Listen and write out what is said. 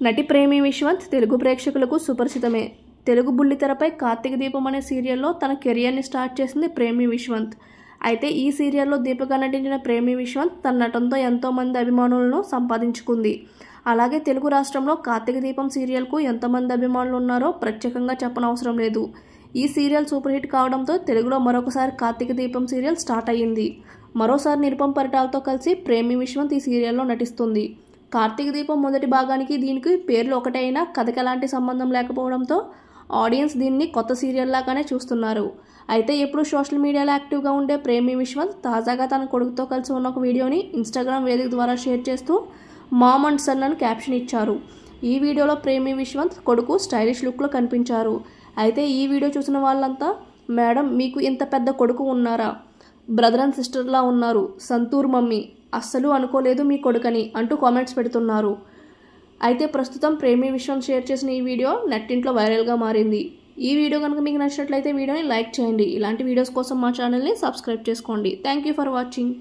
నటి ప్రేమి విశ్వంత్ తెలుగు ప్రేక్షకులకు సుపరిచితమే. తెలుగు బుల్లితెరపై కార్తీక దీపం అనే సీరియల్లో తన కెరియర్ని స్టార్ట్ చేసింది ప్రేమి విశ్వంత్. అయితే ఈ సీరియల్లో దీపిక నటించిన ప్రేమి విశ్వంత్ తన నటనతో ఎంతోమంది అభిమానులను సంపాదించుకుంది. అలాగే తెలుగు రాష్ట్రంలో కార్తీక దీపం సీరియల్కు ఎంతమంది అభిమానులు ఉన్నారో ప్రత్యేకంగా చెప్పనవసరం లేదు. ఈ సీరియల్ సూపర్ హిట్ కావడంతో తెలుగులో మరొకసారి కార్తీక దీపం సీరియల్ స్టార్ట్ అయ్యింది. మరోసారి నిరుపమ్ పరిటాలతో కలిసి ప్రేమి విశ్వంత్ ఈ సీరియల్లో నటిస్తుంది. కార్తీక దీపం మొదటి భాగానికి దీనికి పేర్లు ఒకటే అయినా కథకి ఎలాంటి సంబంధం లేకపోవడంతో ఆడియన్స్ దీన్ని కొత్త సీరియల్ లాగానే చూస్తున్నారు. అయితే ఎప్పుడు సోషల్ మీడియాలో యాక్టివ్గా ఉండే ప్రేమి విశ్వంత్ తాజాగా తన కొడుకుతో కలిసి ఉన్న ఒక వీడియోని ఇన్స్టాగ్రామ్ వేదిక ద్వారా షేర్ చేస్తూ మామ్ అండ్ సన్ అని క్యాప్షన్ ఇచ్చారు. ఈ వీడియోలో ప్రేమి విశ్వంత్ కొడుకు స్టైలిష్ లుక్లో కనిపించారు. అయితే ఈ వీడియో చూసిన వాళ్ళంతా, మేడం మీకు ఇంత పెద్ద కొడుకు ఉన్నారా, బ్రదర్ అండ్ సిస్టర్లా ఉన్నారు, సంతూర్ మమ్మీ, అస్సలు అనుకోలేదు మీ కొడుకని అంటూ కామెంట్స్ పెడుతున్నారు. అయితే ప్రస్తుతం ప్రేమి విశ్వంత్ షేర్ చేసిన ఈ వీడియో నెట్టింట్లో వైరల్గా మారింది. ఈ వీడియో కనుక మీకు నచ్చినట్లయితే వీడియోని లైక్ చేయండి. ఇలాంటి వీడియోస్ కోసం మా ఛానల్ని సబ్స్క్రైబ్ చేసుకోండి. Thank you for watching.